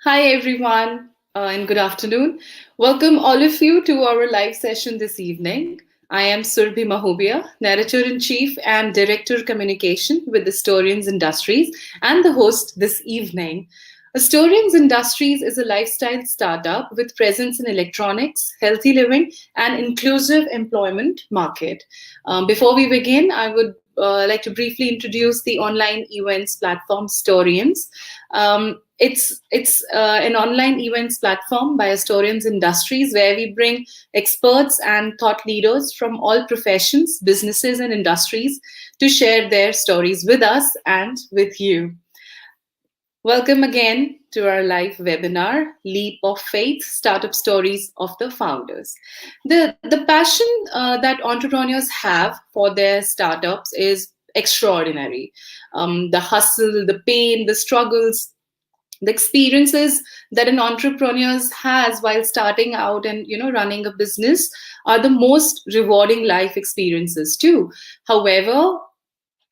Hi, everyone, and good afternoon. Welcome, all of you, to our live session this evening. I am Surbhi Mahobia, Narrator in Chief and Director Communication with Historians Industries, and the host this evening. Historians Industries is a lifestyle startup with presence in electronics, healthy living, and inclusive employment market. Before we begin, I would like to briefly introduce the online events platform Storians. It's an online events platform by Historians Industries where we bring experts and thought leaders from all professions, businesses, and industries to share their stories with us and with you. Welcome again to our live webinar, Leap of Faith Startup Stories of the Founders. The passion that entrepreneurs have for their startups is extraordinary. The hustle, the pain, the struggles, the experiences that an entrepreneur has while starting out and running a business are the most rewarding life experiences too. However,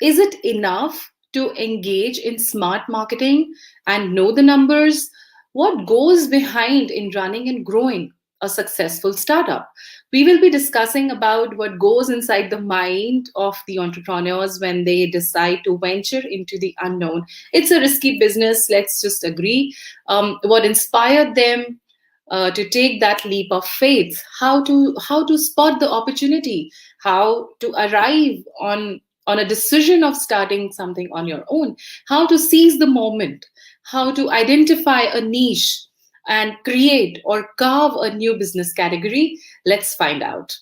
is it enough to engage in smart marketing and know the numbers? What goes behind in running and growing a successful startup? We will be discussing about what goes inside the mind of the entrepreneurs when they decide to venture into the unknown. It's a risky business, let's just agree. What inspired them to take that leap of faith? How to spot the opportunity? How to arrive on a decision of starting something on your own, how to seize the moment, how to identify a niche and create or carve a new business category. Let's find out.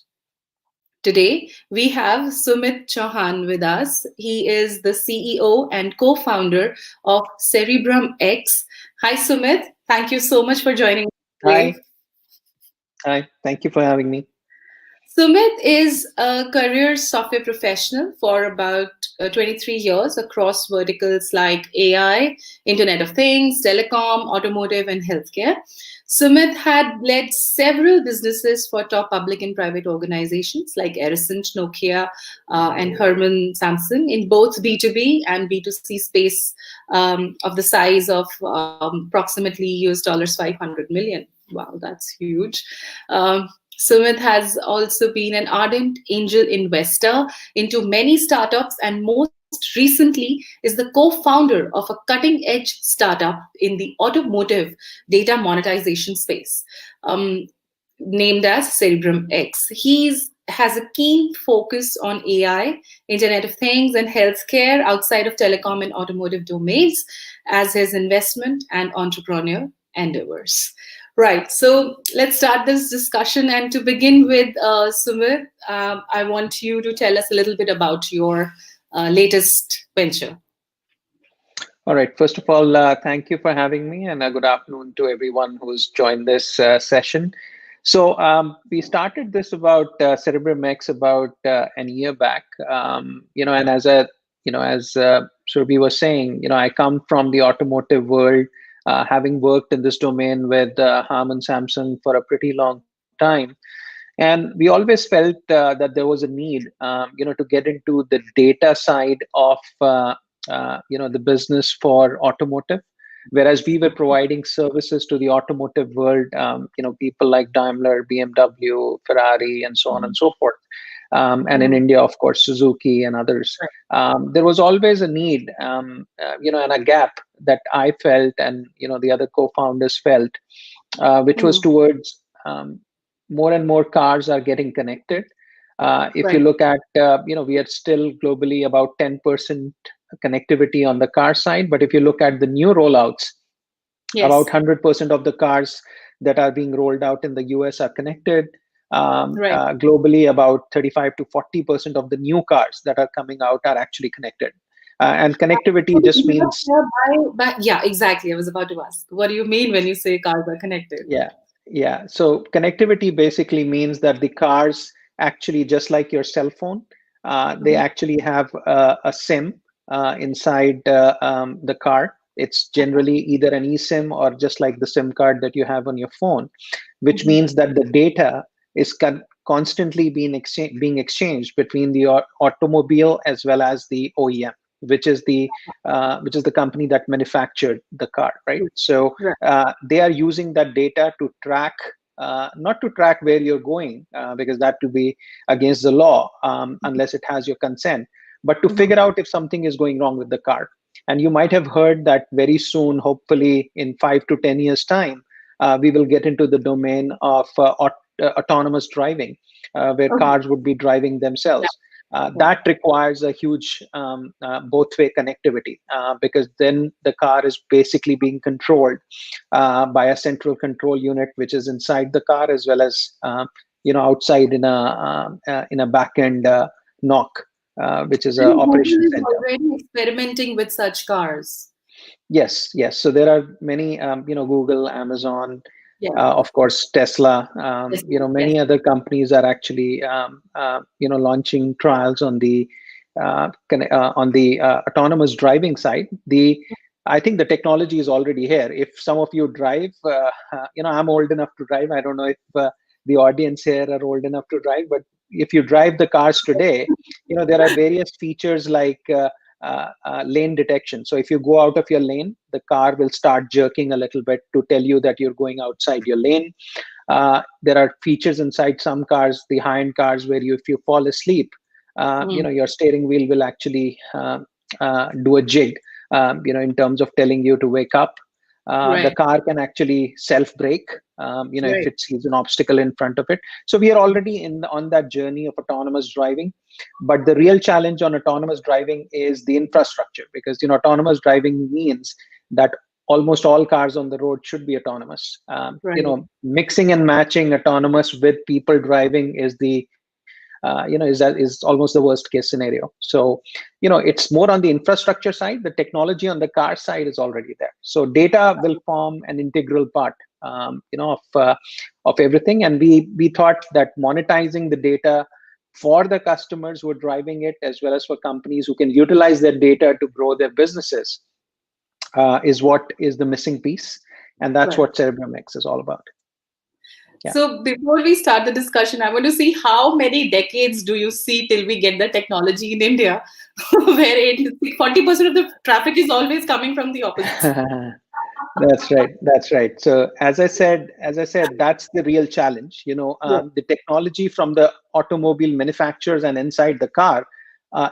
Today, we have Sumit Chauhan with us. He is the CEO and co founder of CerebrumX. Hi, Sumit. Thank you so much for joining us today. Hi, hi. Thank you for having me. Sumit is a career software professional for about 23 years across verticals like AI, Internet of Things, telecom, automotive, and healthcare. Sumit had led several businesses for top public and private organizations like Ericsson, Nokia, and Herman Samsung in both B2B and B2C space of the size of approximately US dollars 500 million. Wow, that's huge. Sumit has also been an ardent angel investor into many startups and most recently is the co-founder of a cutting-edge startup in the automotive data monetization space, um, named as CerebrumX. He's has a keen focus on AI, Internet of Things, and healthcare outside of telecom and automotive domains as his investment and entrepreneur endeavors. Right. So let's start this discussion. And to begin with, Sumit, I want you to tell us a little bit about your latest venture. All right. First of all, thank you for having me, and good afternoon to everyone who's joined this session. We started this about CerebrumX about an year back. And as Surabhi was saying, I come from the automotive world, having worked in this domain with Harman Samsung for a pretty long time. And we always felt that there was a need, to get into the data side of the business for automotive, whereas we were providing services to the automotive world, people like Daimler, BMW, Ferrari, and so on and so forth. And in India, of course, Suzuki and others. There was always a need, and a gap that I felt, and the other co-founders felt, which was towards more and more cars are getting connected. If you Right. look at, we are still globally about 10% connectivity on the car side. But if you look at the new rollouts, about Yes. 100% of the cars that are being rolled out in the US are connected. Right. Globally, about 35 to 40% of the new cars that are coming out are actually connected. And connectivity Sorry, just means, yeah, exactly. I was about to ask. What do you mean when you say cars are connected? yeah, yeah. So connectivity basically means that the cars actually, just like your cell phone, they Mhm. actually have a SIM inside the car. It's generally either an eSIM or just like the SIM card that you have on your phone, which Mhm. means that the data is constantly being exchanged between the automobile as well as the OEM, which is the company that manufactured the car, right? So Right. they are using that data to track, not to track where you're going, because that would be against the law, unless it has your consent, but to Mhm. figure out if something is going wrong with the car. And you might have heard that very soon, hopefully in 5 to 10 years time, we will get into the domain of autonomous driving, where Okay. cars would be driving Yeah. themselves. Yeah. That requires a huge both-way connectivity, because then the car is basically being controlled by a central control unit, which is inside the car, as well as outside in a back-end NOC, which is a And Google operation is center. already experimenting with such cars. Yes, yes. So there are many, Google, Amazon, Yeah. of course, Tesla. Yes. Yes. Many other companies are actually, launching trials on the autonomous driving side. I think the technology is already here. If some of you drive, I'm old enough to drive. I don't know if the audience here are old enough to drive, but if you drive the cars today, there are various features like lane detection. So if you go out of your lane, the car will start jerking a little bit to tell you that you're going outside your lane. There are features inside some cars, the high-end cars, where if you fall asleep, Mm. your steering wheel will actually do a jig, in terms of telling you to wake up. The Right. car can actually self-brake, if Right. it sees an obstacle in front of it. So we are already on that journey of autonomous driving. But the real challenge on autonomous driving is the infrastructure, because autonomous driving means that almost all cars on the road should be autonomous. Right. Mixing and matching autonomous with people driving is is almost the worst case scenario. So it's more on the infrastructure side. The technology on the car side is already there. So data will form an integral part, of everything. And we thought that monetizing the data for the customers who are driving it, as well as for companies who can utilize that data to grow their businesses, is what is the missing piece. And that's Right. what CerebrumX is all about. Yeah. So before we start the discussion, I want to see how many decades do you see till we get the technology in India, where 40% of the traffic is always coming from the opposite. That's right. That's right. So as I said, that's the real challenge. Yeah. The technology from the automobile manufacturers and inside the car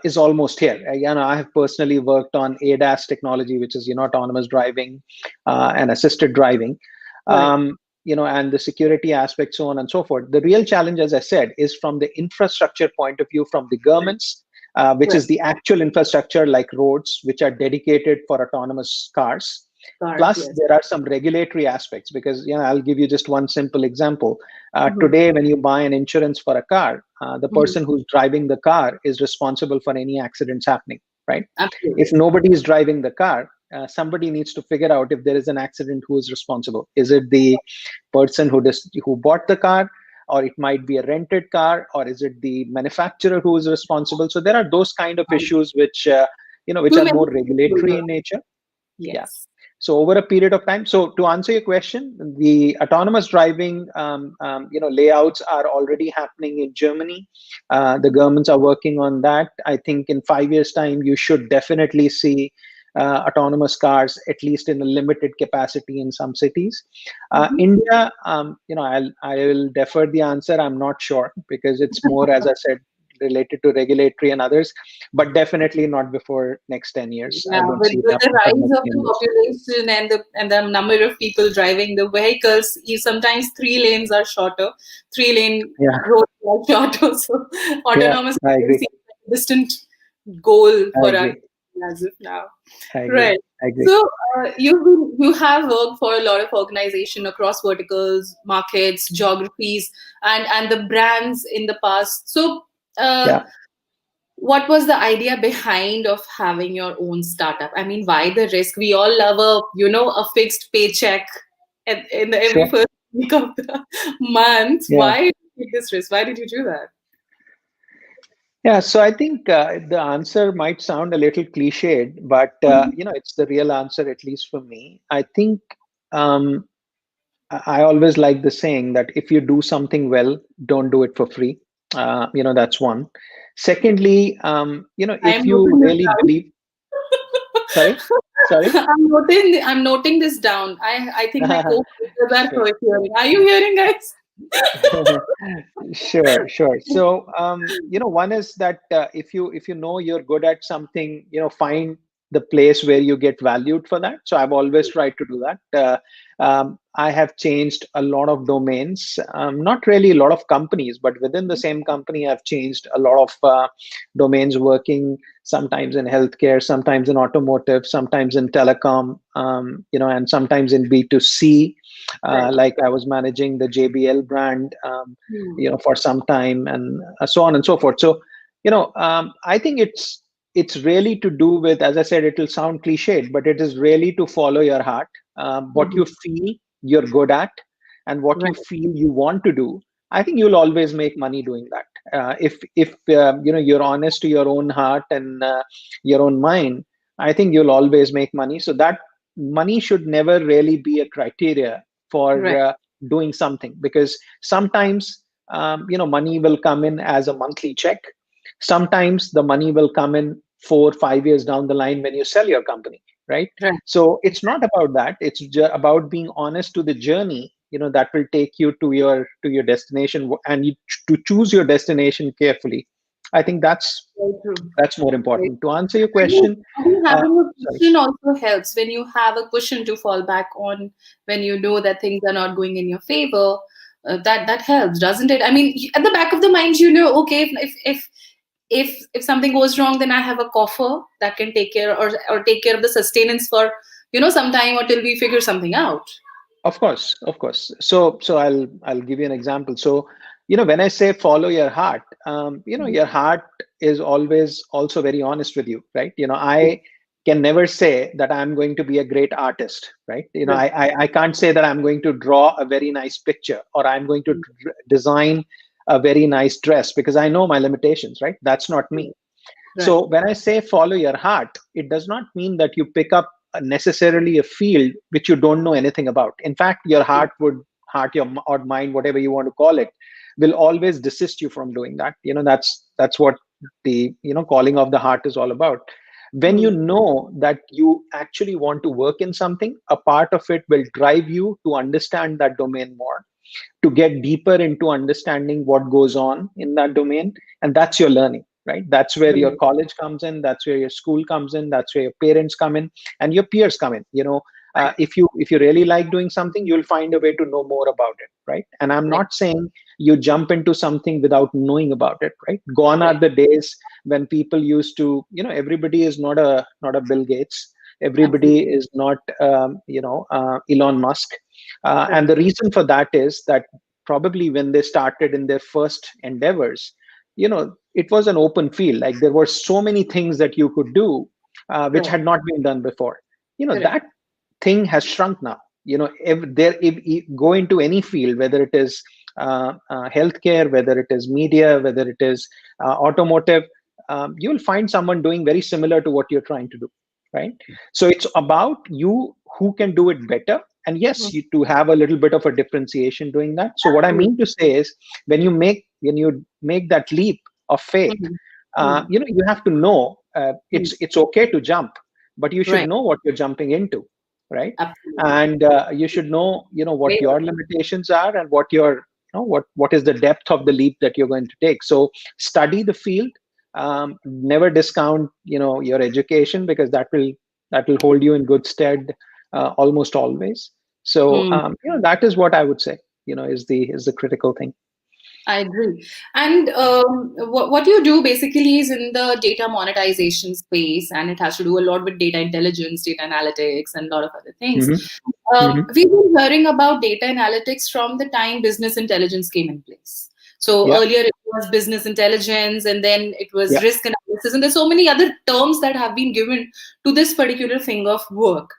is almost here. I have personally worked on ADAS technology, which is autonomous driving and assisted driving, Right. and the security aspect, so on and so forth. The real challenge, as I said, is from the infrastructure point of view, from the Right. governments, which Right. is the actual infrastructure like roads, which are dedicated for autonomous cars. Cars. Plus, Yes. there are some regulatory aspects, because I'll give you just one simple example. Mhm. Today, when you buy an insurance for a car, the Mhm. person who's driving the car is responsible for any accidents happening, right? If Absolutely. nobody is driving the car, somebody needs to figure out if there is an accident, who is responsible. Is it the person who bought the car, or it might be a rented car, or is it the manufacturer who is responsible? So there are those kind of issues which Too are many more people. regulatory in nature. Yeah. Yes. So over a period of time, so to answer your question, the autonomous driving layouts are already happening in Germany. The governments are working on that. I think in 5 years' time, you should definitely see autonomous cars, at least in a limited capacity in some cities. Mhm. India, I will defer the answer. I'm not sure, because it's more, as I said, related to regulatory and others, but definitely not before next 10 years. I Yeah, don't with, see it with the happening for rise next of 10 the years. population and the number of people driving the vehicles, sometimes 3 lanes are shorter, 3 lane Yeah, roads are shorter. So yeah, autonomous I driving agree. seems like a distant goal I for us agree. as of now. I agree. Right. I agree. So you have worked for a lot of organization across verticals, markets, geographies, and the brands in the past. So. Uh, Yeah, what was the idea behind of having your own startup? I mean, why the risk? We all love a fixed paycheck in the every sure. first week of the month. Yeah. Why did you take this risk? Why did you do that? Yeah. So I think the answer might sound a little cliched, but Mhm. it's the real answer, at least for me. I think um, I always like the saying that if you do something well, don't do it for free. That's one. Secondly, I'm if you noting this really down. believe. Sorry, sorry. I'm noting this down. I think my co-workers are Sure. hearing. Are you hearing, guys? Sure, sure. So, one is that if you know you're good at something, find the place where you get valued for that. So I've always tried to do that. I have changed a lot of domains, not really a lot of companies, but within the same company, I've changed a lot of domains, working sometimes in healthcare, sometimes in automotive, sometimes in telecom, and sometimes in B2C. Right. Like I was managing the JBL brand, Hmm. for some time, and so on and so forth. So, I think it's really to do with, as I said, it will sound cliched, but it is really to follow your heart, what Mhm. you feel you're good at, and what you Right. feel you want to do. I think you'll always make money doing that. If you're honest to your own heart and your own mind, I think you'll always make money. So that money should never really be a criteria for Right. doing something, because sometimes money will come in as a monthly check. Sometimes the money will come in 4 5 years down the line when you sell your company, right? Right. So it's not about that. It's about being honest to the journey, that will take you to your destination, and to choose your destination carefully. I think Very true. that's more Right. important. To answer your I question, think uh, having a sorry. cushion also helps when you have a cushion to fall back on when you know that things are not going in your favor. That helps, doesn't it? I mean, at the back of the mind, okay, if something goes wrong, then I have a coffer that can take care or take care of the sustenance for some time or till we figure something out. Of course, of course. So I'll give you an example. So, when I say follow your heart, your heart is always also very honest with you, right? I can never say that I'm going to be a great artist, right? Right. I can't say that I'm going to draw a very nice picture, or I'm going to design a very nice dress, because I know my limitations, right? That's not me. Right. So when I say follow your heart, it does not mean that you pick up necessarily a field which you don't know anything about. In fact, your or mind, whatever you want to call it, will always desist you from doing that. That's what the calling of the heart is all about. When you Hmm. know that you actually want to work in something, a part of it will drive you to understand that domain more, to get deeper into understanding what goes on in that domain. And that's your learning, right? That's where your Right. college comes in, that's where your school comes in, that's where your parents come in, and your peers come in. If you really like doing something, you'll find a way to know more about it, right? And I'm Right. not saying you jump into something without knowing about it, right? Gone are Right. the days when people used to, everybody is not a Bill Gates, everybody Absolutely. is not Elon Musk. And Right. the reason for that is that probably when they started in their first endeavors, it was an open field. Like, there were so many things that you could do, which Right. had not been done before. Correct. That thing has shrunk now. If you go into any field, whether it is healthcare, whether it is media, whether it is automotive, you'll find someone doing very similar to what you're trying to do, right? So it's about you, who can do it better. And yes, Mhm. you to have a little bit of a differentiation doing that. So what I Absolutely. mean to say is, when you make that leap of faith, Mhm. Mhm. you have to know, Mhm. it's okay to jump, but you should Right. know what you're jumping into, right? Absolutely. And you should know, what Way your limitations are, and what is the depth of the leap that you're going to take. So study the field. Never discount, your education, because that will hold you in good stead, almost always. So, Hmm. that is what I would say, is the critical thing. I agree. And what you do basically is in the data monetization space, and it has to do a lot with data intelligence, data analytics, and a lot of other things. Hmm. Hmm. We've been hearing about data analytics from the time business intelligence came in place. So Yeah. earlier it was business intelligence, and then it was Yeah. risk analysis, and there's so many other terms that have been given to this particular thing of work.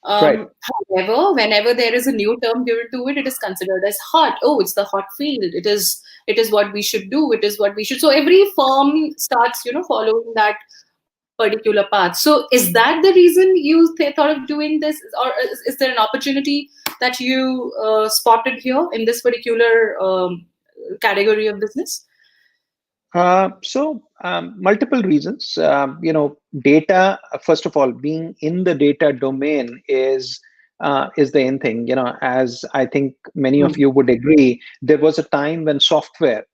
Right. However, whenever there is a new term given to it, it is considered as hot. Oh, it's the hot field. It is what we should do. It is what we should. So every firm starts, following that particular path. So is that the reason you thought of doing this, or is there an opportunity that you spotted here in this particular category of business? So Multiple reasons. Data. First of all, being in the data domain is the in thing. As I think many of you would agree, there was a time when software,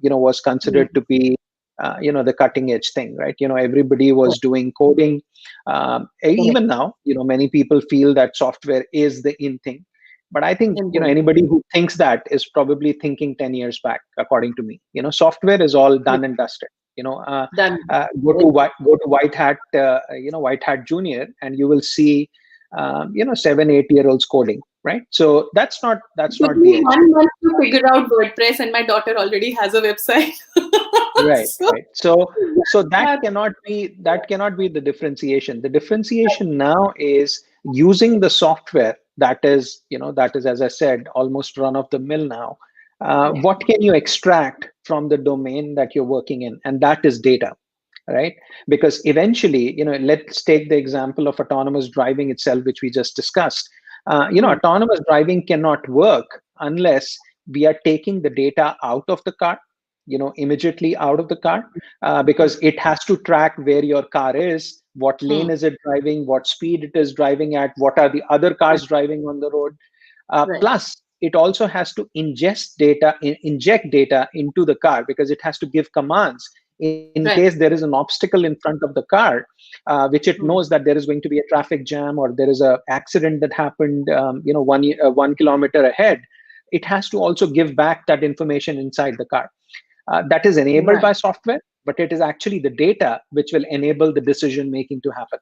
was considered to be, the cutting edge thing, right? Everybody was doing coding. Correct. Even now, many people feel that software is the in thing. But I think, Important. anybody who thinks that is probably thinking 10 years back, according to me. Software is all done and dusted. Done. Go to White Hat Junior, and you will see 7, 8 year olds coding, right? So that's It took not the me edge. 1 month to figure out WordPress, and my daughter already has a website. Right, So right. So that that, cannot be the differentiation. The differentiation now is using the software that is, as I said, almost run of the mill now. yeah. What can you extract from the domain that you're working in? And that is data, right? Because eventually, let's take the example of autonomous driving itself, which we just discussed. Autonomous driving cannot work unless we are taking the data out of the car, immediately out of the car, because it has to track where your car is, what lane Hmm. is it driving, what speed it is driving at, what are the other Right. cars driving on the road. Right. Plus, it also has to inject data into the car, because it has to give commands in case Right. there is an obstacle in front of the car, which it knows Hmm. that there is going to be a traffic jam, or there is a accident that happened, 1 kilometer ahead. It has to also give back that information inside the car. That is enabled Right. by software, but it is actually the data which will enable the decision making to happen.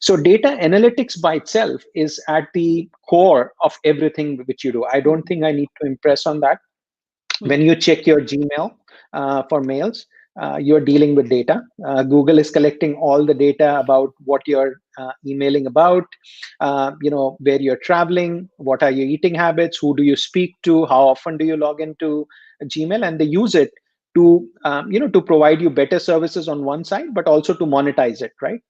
So data analytics by itself is at the core of everything which you do. I don't think I need to impress on that. Hmm. When you check your Gmail for mails, you're dealing with data. Google is collecting all the data about what you're emailing about, where you're traveling, what are your eating habits, who do you speak to, how often do you log into Gmail, and they use it to provide you better services on one side, but also to monetize it, right?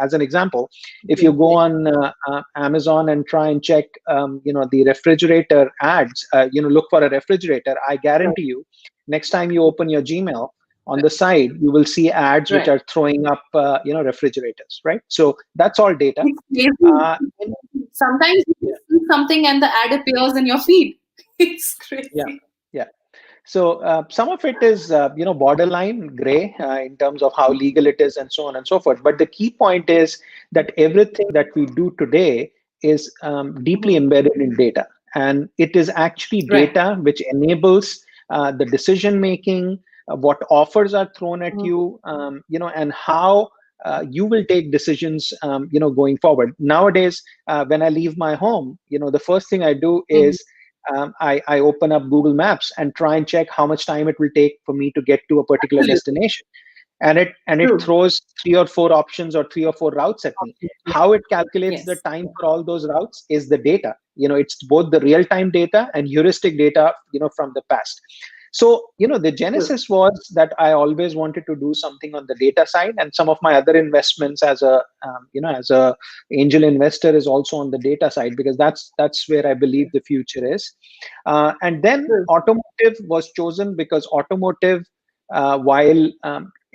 As an example, if you go Exactly. on Amazon and try and check, the refrigerator ads, look for a refrigerator, I Right. guarantee you, next time you open your Gmail, on the side, you will see ads which Right. are throwing up, refrigerators, right? So that's all data. It's crazy. Uh, and- Sometimes you yeah, see something and the ad appears in your feed. It's yeah, crazy. yeah. So some of it is, borderline gray in terms of how legal it is and so on and so forth. But the key point is that everything that we do today is deeply Mhm. embedded in data. And it is actually Right. data which enables the decision making, what offers are thrown at Mhm. you, and how you will take decisions, going forward. Nowadays, when I leave my home, the first thing I do Mhm. is I open up Google Maps and try and check how much time it will take for me to get to a particular Absolutely. destination. And it True. throws 3 or 4 options or 3 or 4 routes at me. Absolutely. How it calculates the Yes. time for all those routes is the data. It's both the real-time data and heuristic data, from the past. So, the True. genesis was that I always wanted to do something on the data side, and some of my other investments as a angel investor is also on the data side, because that's where I believe the future is. And then True. automotive was chosen because automotive, while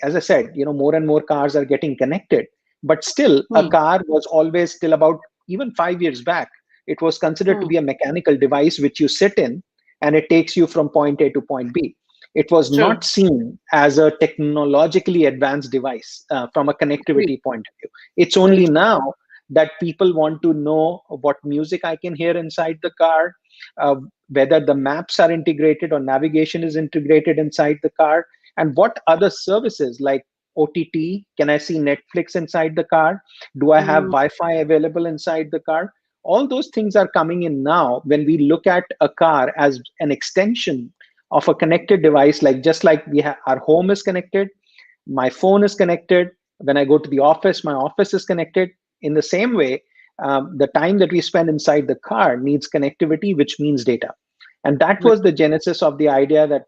as I said, more and more cars are getting connected, but still a Hmm. car was always still about, even 5 years back, it was considered to Hmm. be a mechanical device which you sit in and it takes you from point A to point B. It was True. not seen as a technologically advanced device from a Agree. connectivity point of view. It's Very only true. now that people want to know what music I can hear inside the car, uh, whether the maps are integrated or navigation is integrated inside the car, and what other services like OTT, can I see Netflix inside the car? Do I have Hmm. Wi Fi available inside the car? All those things are coming in now when we look at a car as an extension of a connected device, like just like our home is connected, my phone is connected. When I go to the office, my office is connected. In the same way, the time that we spend inside the car needs connectivity, which means data. And that Right. was the genesis of the idea that,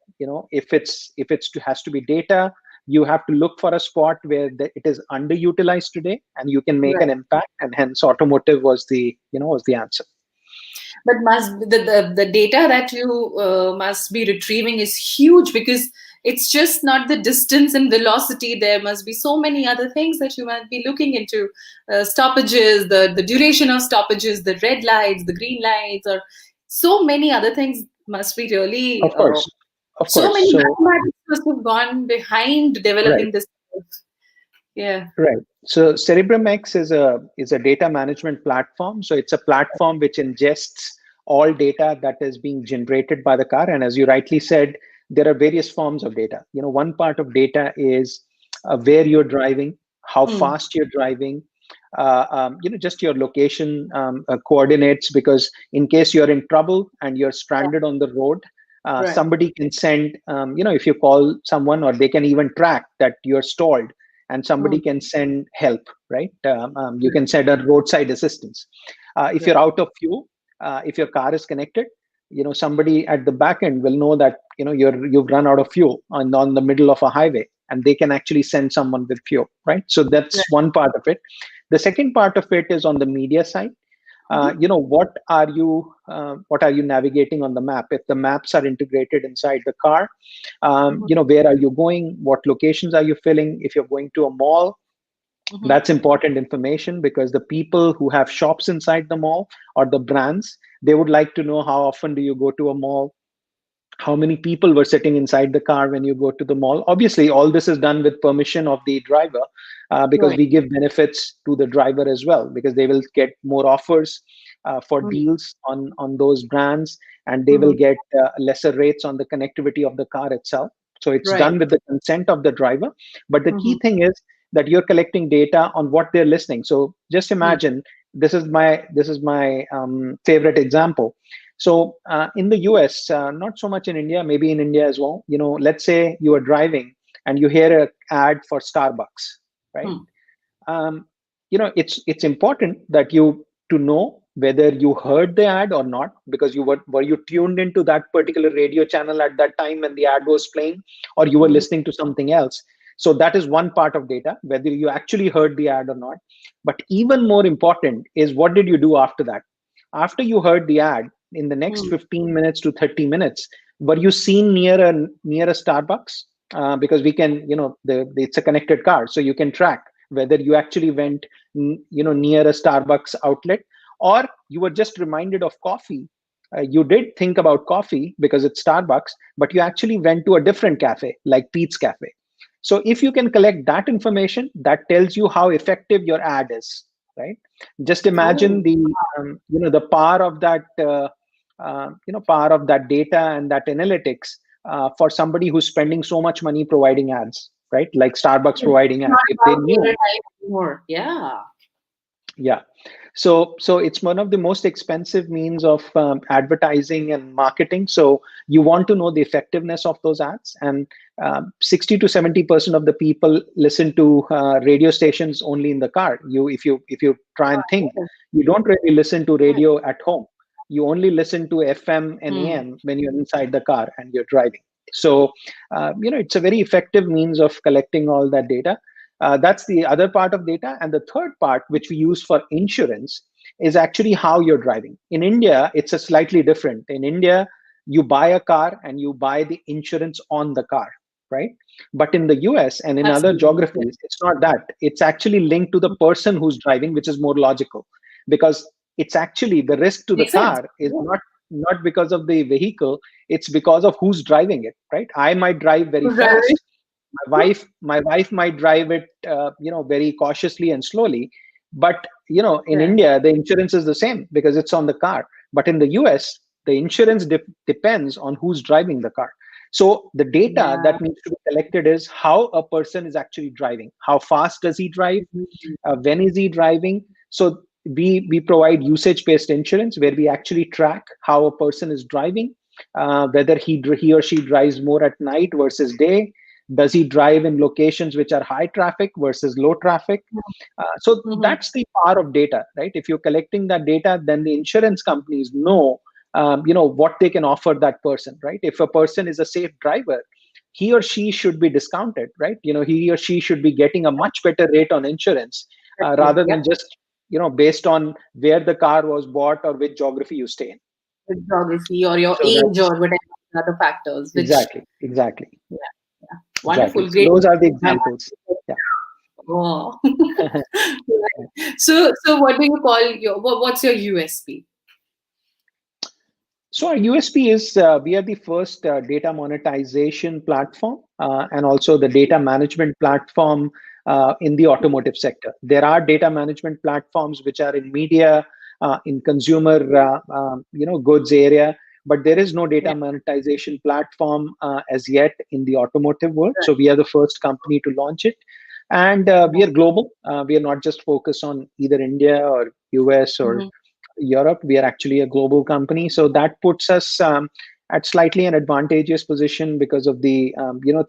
has to be data, you have to look for a spot where it is underutilized today, and you can make Right. an impact. And hence, automotive was the answer. But must the data that you must be retrieving is huge, because it's just not the distance and velocity. There must be so many other things that you might be looking into, stoppages, the duration of stoppages, the red lights, the green lights, or so many other things must be really, Of course, of so course. many So mathematics must have gone behind right. developing this. Yeah. Right. So CerebrumX is a data management platform. So it's a platform which ingests all data that is being generated by the car. And as you rightly said, there are various forms of data. One part of data is where you're driving, how Hmm. fast you're driving, just your location coordinates. Because in case you're in trouble and you're Yeah. stranded on the road, Right. somebody can send, if you call someone, or they can even track that you're stalled, and Hmm. somebody can send help, right? You Right. can send a roadside assistance. If you're Right. out of fuel, if your car is connected, somebody at the back end will know that you've run out of fuel on the middle of a highway, and they can actually send someone with fuel, right? So that's Right. one part of it. The second part of it is on the media side. Mhm. What are you navigating on the map? If the maps are integrated inside the car, Mhm. where are you going, what locations are you filling? If you're going to a mall, Mhm. that's important information, because the people who have shops inside the mall, or the brands, they would like to know how often do you go to a mall, how many people were sitting inside the car when you go to the mall. Obviously, all this is done with permission of the driver, because Right. we give benefits to the driver as well, because they will get more offers for Mhm. deals on those brands, and they will Mhm. get lesser rates on the connectivity of the car itself. So it's Right. done with the consent of the driver. But the key Mhm. thing is that you're collecting data on what they're listening. So just Mm. imagine, this is my favorite example. So in the US, not so much in India, maybe in India as well. Let's say you are driving and you hear an ad for Starbucks, right? Mm. It's important that you to know whether you heard the ad or not, because were you tuned into that particular radio channel at that time when the ad was playing, or you were Mhm. listening to something else. So that is one part of data, whether you actually heard the ad or not. But even more important is, what did you do after that? After you heard the ad, in the next Mm. 15 minutes to 30 minutes, were you seen near a Starbucks? Because we can, it's a connected car, so you can track whether you actually went near a Starbucks outlet, or you were just reminded of coffee. You did think about coffee because it's Starbucks, but you actually went to a different cafe like Pete's Cafe. So if you can collect that information, that tells you how effective your ad is, right? Just imagine Oh. the power of that power of that data and that analytics, for somebody who's spending so much money providing ads, right? Like Starbucks It's providing ads. not If they about dinner knew, time anymore. Yeah. yeah. So it's one of the most expensive means of advertising and marketing. So you want to know the effectiveness of those ads. And 60 to 70% of the people listen to radio stations only in the car. If you try and think, Yes. you don't really listen to Right. radio at home. You only listen to FM and Mm. AM when you're inside the car and you're driving. So it's a very effective means of collecting all that data. That's the other part of data. And the third part, which we use for insurance, is actually how you're driving. In India, it's a slightly different. In India, you buy a car and you buy the insurance on the car, right? But in the US and in other Absolutely. Yeah. geographies, it's not that. It's actually linked to the person who's driving, which is more logical, because it's actually the risk to the Makes sense. car is Yeah. not because of the vehicle, it's because of who's driving it, right? I might drive very Right. fast. My wife might drive it very cautiously and slowly. But in Yeah. India, the insurance is the same because it's on the car. But in the US, the insurance depends on who's driving the car. So the data Yeah. that needs to be collected is how a person is actually driving. How fast does he drive? Mhm. When is he driving? So we provide usage based insurance where we actually track how a person is driving, whether he or she drives more at night versus day. Does he drive in locations which are high traffic versus low traffic? So Mhm. that's the power of data, right? If you're collecting that data, then the insurance companies know, what they can offer that person, right? If a person is a safe driver, he or she should be discounted, right? He or she should be getting a much better rate on insurance, Definitely. rather Yeah. than just based on where the car was bought or which geography you stay in. With geography or your So age that's or whatever other factors, which exactly. yeah. Exactly. Wonderful, So great. those are the examples. Yeah. Oh. So what do you call what's your USP? So our USP is we are the first data monetization platform and also the data management platform in the automotive sector. There are data management platforms which are in media, in consumer, goods area, but there is no Yeah. data monetization platform as yet in the automotive world. Right. So we are the first company to launch it, and we Right. are global. We are not just focused on either India or US or Mhm. Europe. We are actually a global company, so that puts us at slightly an advantageous position because of the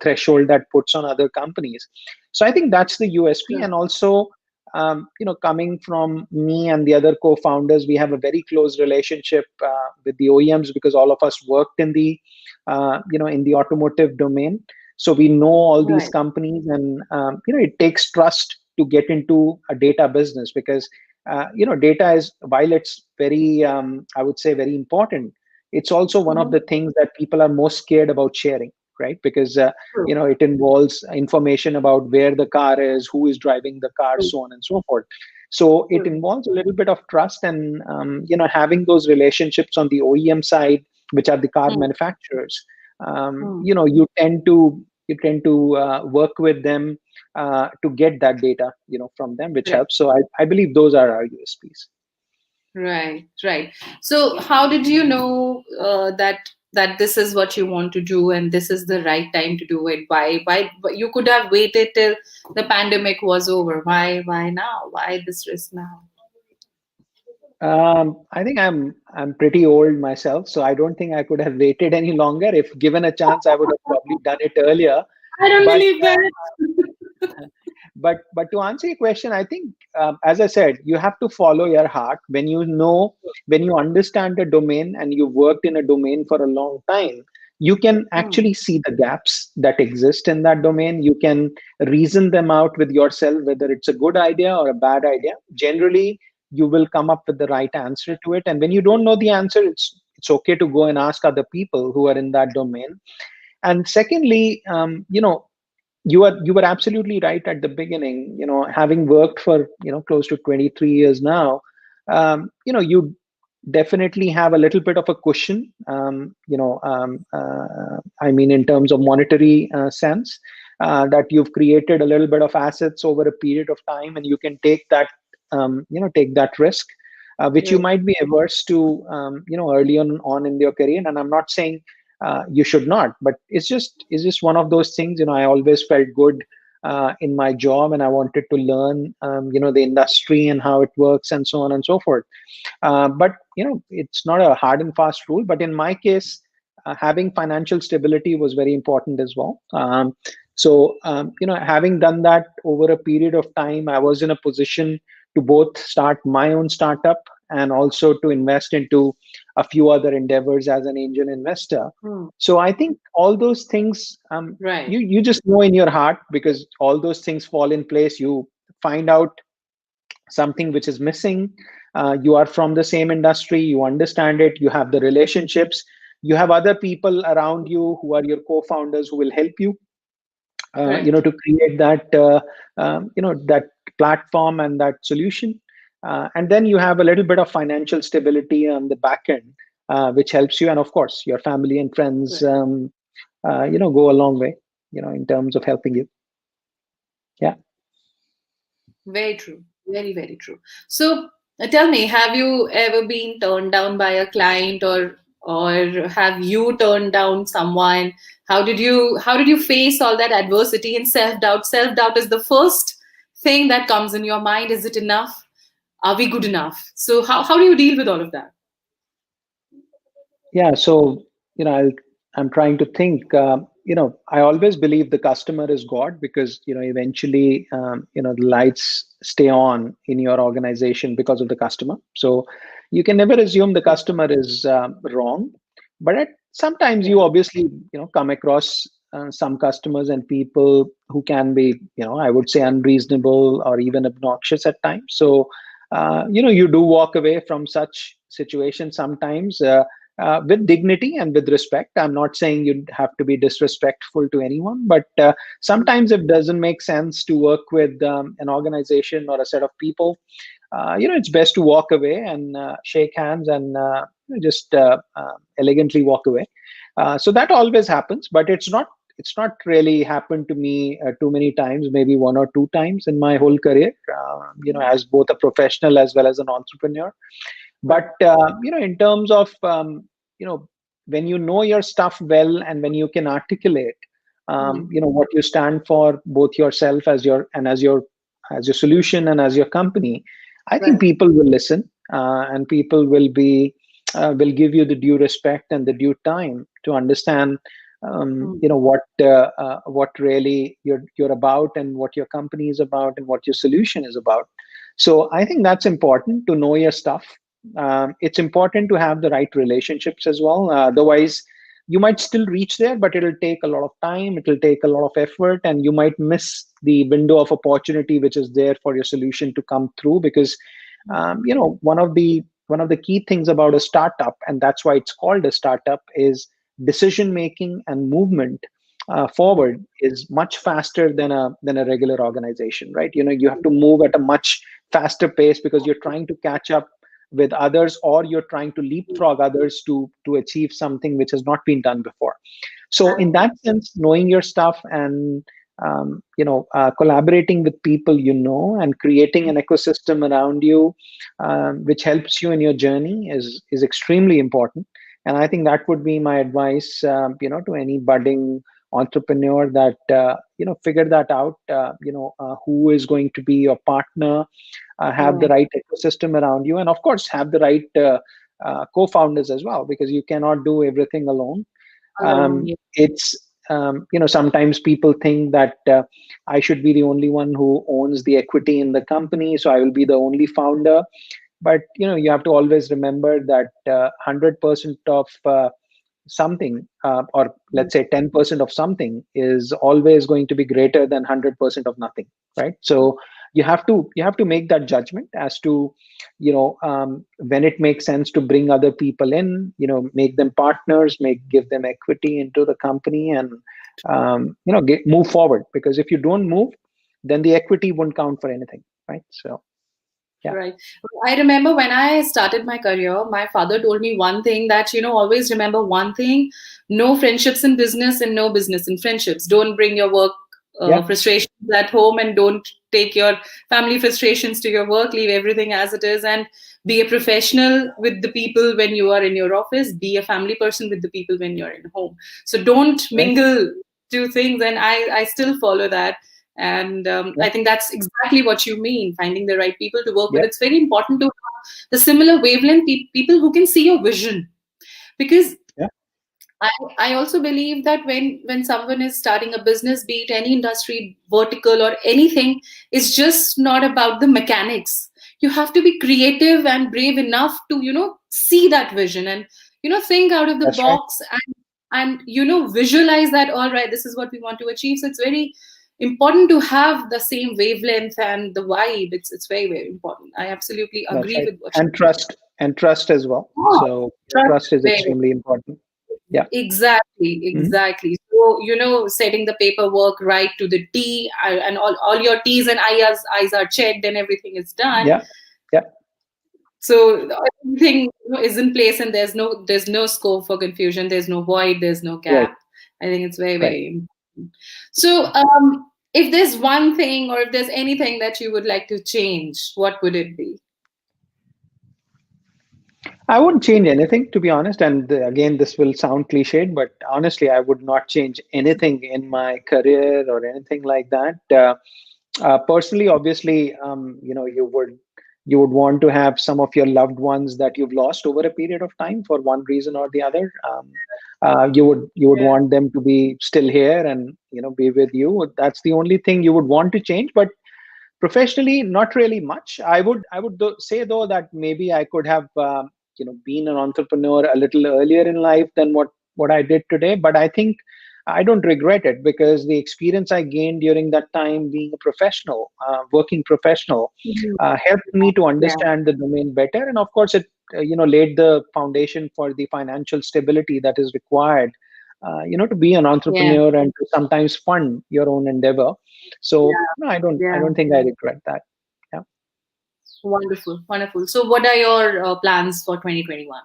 threshold that puts on other companies. So I think that's the USP, Sure. and also coming from me and the other co-founders, we have a very close relationship with the OEMs because all of us worked in the automotive domain. So we know all these Right. companies, and it takes trust to get into a data business because data is, while it's very I would say very important, it's also one of Mhm. the things that people are most scared about sharing, right? Because True. it involves information about where the car is, who is driving the car, True. so on and so forth. So it True. involves a little bit of trust, and having those relationships on the OEM side, which are the car Mm. manufacturers. Mm. You tend to work with them to get that data from them, which Right. helps. So I believe those are our USPs. Right. Right. So how did you know that this is what you want to do and this is the right time to do it? Why you could have waited till the pandemic was over? Why now? Why this risk now? I think I'm pretty old myself, so I don't think I could have waited any longer. If given a chance, I would have probably done it earlier. I don't But believe that. but to answer your question, I think as I said, you have to follow your heart. When you understand the domain and you've worked in a domain for a long time, you can Mm. actually see the gaps that exist in that domain. You can reason them out with yourself, whether it's a good idea or a bad idea. Generally, you will come up with the right answer to it, and when you don't know the answer, it's okay to go and ask other people who are in that domain. And secondly, you were absolutely right at the beginning. Having worked for close to 23 years now, you definitely have a little bit of a cushion. I mean, in terms of monetary sense, that you've created a little bit of assets over a period of time, and you can take that risk, which you Right. might be averse to, early on in your career. And I'm not saying you should not, but it's just one of those things. I always felt good in my job, and I wanted to learn the industry and how it works and so on and so forth. But it's not a hard and fast rule, but in my case, having financial stability was very important as well. So having done that over a period of time, I was in a position to both start my own startup and also to invest into a few other endeavors as an angel investor. Mm. So I think all those things, Right. you just know in your heart, because all those things fall in place. You find out something which is missing. You are from the same industry, you understand it, you have the relationships, you have other people around you who are your co-founders who will help you Right. to create that platform and that solution. And then you have a little bit of financial stability on the back end, which helps you. And of course, your family and friends, Right. go a long way, in terms of helping you. Yeah. Very true. Very, very true. So tell me, have you ever been turned down by a client, or have you turned down someone? How did you face all that adversity and self-doubt? Self-doubt is the first thing that comes in your mind. Is it enough? Are we good enough? So how do you deal with all of that? Yeah, so I'm trying to think. I always believe the customer is God, because eventually the lights stay on in your organization because of the customer. So you can never assume the Right. customer is wrong, but sometimes Yeah. you obviously come across some customers and people who can be, I would say, unreasonable or even obnoxious at times. So you do walk away from such situations sometimes. with dignity and with respect. I'm not saying you have to be disrespectful to anyone, but sometimes it doesn't make sense to work with an organization or a set of people. It's best to walk away and shake hands and just elegantly walk away. So that always happens, but it's not really happened to me too many times, maybe one or two times in my whole career, as both a professional as well as an entrepreneur. Right. But in terms of you know when you know your stuff well and when you can articulate Mm. what you stand for, both yourself as your and as your solution and as your company, I think Right. people will listen, and people will give you the due respect and the due time to understand Mm. what really you're about and what your company is about and what your solution is about. So I think that's important to know your stuff. It's important to have the right relationships as well. Otherwise, you might still reach there, but it'll take a lot of time, it'll take a lot of effort, and you might miss the window of opportunity which is there for your solution to come through. Because one of the key things about a startup, and that's why it's called a startup, is decision making and movement forward is much faster than a regular organization, right? You have to move at a much faster pace because you're trying to catch up with others, or you're trying to leapfrog others to achieve something which has not been done before. So in that sense, knowing your stuff and collaborating with people and creating an ecosystem around you, which helps you in your journey, is extremely important. And I think that would be my advice, to any budding entrepreneur, that figure that out. Who is going to be your partner, have the Right. right ecosystem around you, and of course have the right co-founders as well, because you cannot do everything alone. Alone. Yeah. It's sometimes people think that I should be the only one who owns the equity in the company, so I will be the only founder. But you have to always remember that 100% of something, or let's say 10% of something, is always going to be greater than 100% of nothing, right? So you have to make that judgment as to when it makes sense to bring other people in, make them partners, give them equity into the company, and move forward. Because if you don't move, then the equity won't count for anything, right? So yeah. Right. I remember when I started my career, my father told me one thing, that, always remember one thing: no friendships in business and no business in friendships. Don't bring your work Yeah. frustrations at home, and don't take your family frustrations to your work. Leave everything as it is, and be a professional with the people when you are in your office. Be a family person with the people when you're in home. So don't Right. mingle two things. And I still follow that. And Yeah. I think that's exactly what you mean, finding the right people to work with. Yeah. It's very important to have the similar wavelength people who can see your vision. Because Yeah. I also believe that when someone is starting a business, be it any industry, vertical or anything, it's just not about the mechanics. You have to be creative and brave enough to, see that vision, and, think out of the That's right. box, and visualize that, all right, this is what we want to achieve. So it's very important to have the same wavelength and the vibe. It's very, very important. I absolutely That's agree right. with what you. And trust as well. Oh, So trust trust is very. extremely important. Yeah. Exactly, Mhm. exactly. So, setting the paperwork right to the T, and all your T's and I's are checked, and everything is done. Yeah. Yeah. So everything, is in place, and there's no scope for confusion. There's no void. There's no Right. gap. I think it's very, Right. very important. So, if there's one thing, or if there's anything that you would like to change, what would it be? I wouldn't change anything, to be honest. And again, this will sound cliched, but honestly, I would not change anything in my career or anything like that. Personally, obviously, you would want to have some of your loved ones that you've lost over a period of time for one reason or the other. You would Yeah. want them to be still here and be with you. That's the only thing you would want to change. But professionally, not really much. I would say though that maybe I could have been an entrepreneur a little earlier in life than what I did today. But I think I don't regret it, because the experience I gained during that time, being a professional, working professional, Mhm. helped me to Yeah. understand the domain better. And of course, it laid the foundation for the financial stability that is required, to be an Yeah. entrepreneur and to sometimes fund your own endeavor. So Yeah. no, I don't Yeah. think I regret that. Yeah. Wonderful. Wonderful. So, what are your plans for 2021?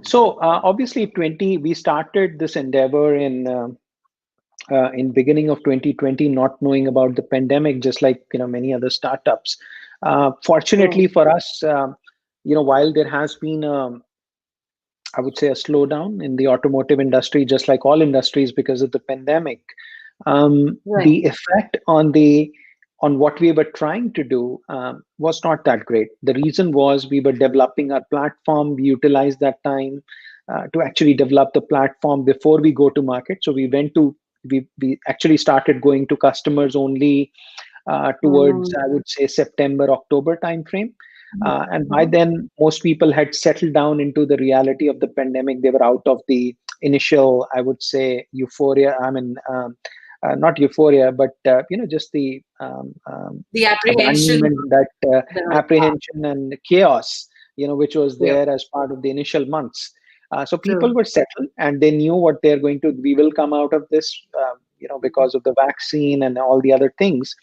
So obviously, we started this endeavor in beginning of 2020, not knowing about the pandemic, just like many other startups. True. Fortunately for us, while there has been I would say a slowdown in the automotive industry, just like all industries because of the pandemic. Right. The effect on what we were trying to do was not that great. The reason was we were developing our platform. We utilized that time to actually develop the platform before we go to market. So we actually started going to customers only towards, Mm-hmm. I would say, September, October timeframe. And by Mm-hmm. then, most people had settled down into the reality of the pandemic. They were out of the initial, I would say, euphoria. I mean, not euphoria, but just the The apprehension. abandonment, that The apprehension and chaos, which was yeah. there as part of the initial months. So people True. were settled and they knew what they're going to. We will come out of this, because of the vaccine and all the other things.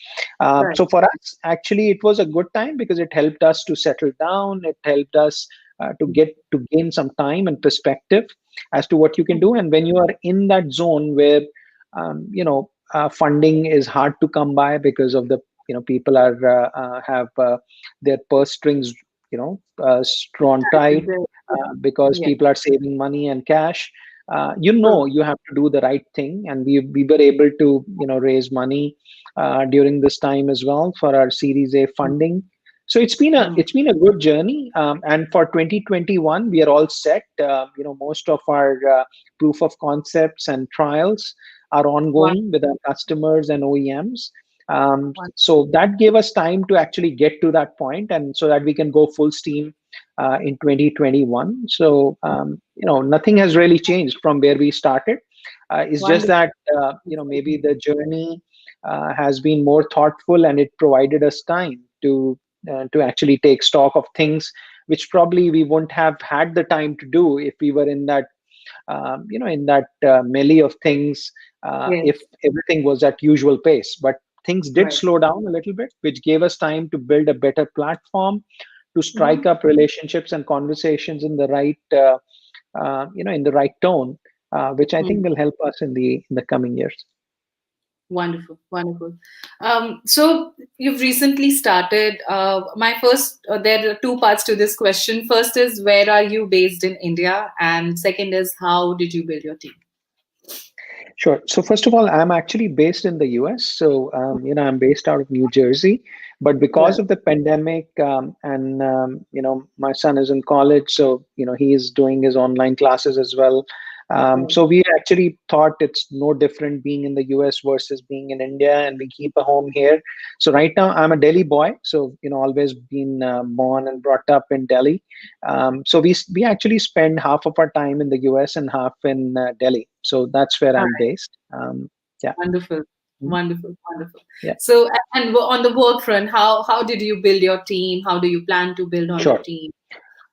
Right. So for us, actually, it was a good time because it helped us to settle down. It helped us to gain some time and perspective as to what you can do. And when you are in that zone where funding is hard to come by because of the people have their purse strings drawn tight because Yeah. people are saving money and cash. True. You have to do the right thing, and we were able to raise money during this time as well for our Series A funding. So Mm. it's been a good journey, and for 2021 we are all set. Most of our proof of concepts and trials are One. ongoing with our customers and OEMs. One. So that gave us time to actually get to that point, and so that we can go full steam in 2021. So nothing has really changed from where we started. It's just Wonderful. that maybe the journey has been more thoughtful, and it provided us time to actually take stock of things which probably we wouldn't have had the time to do if we were in that melee of things, Yes. if everything was at usual pace. But things did Right. slow down a little bit, which gave us time to build a better platform, to strike Hmm. up relationships and conversations in the right, in the right tone, which I think will help us in the coming years. Wonderful, wonderful. So you've recently started. My first, there are two parts to this question. First is where are you based in India, and second is how did you build your team? Sure. So first of all, I'm actually based in the US. So I'm based out of New Jersey, but because Right. of the pandemic, and my son is in college, so he is doing his online classes as well. Right. So we actually thought it's no different being in the US versus being in India, and we keep a home here. So right now, I'm a Delhi boy, so always been born and brought up in Delhi. So we actually spend half of our time in the US and half in Delhi. So that's where All I'm right. based. Yeah. Wonderful, Mhm. wonderful, wonderful. Yeah. So, and on the work front, how did you build your team? How do you plan to build on your Sure. team?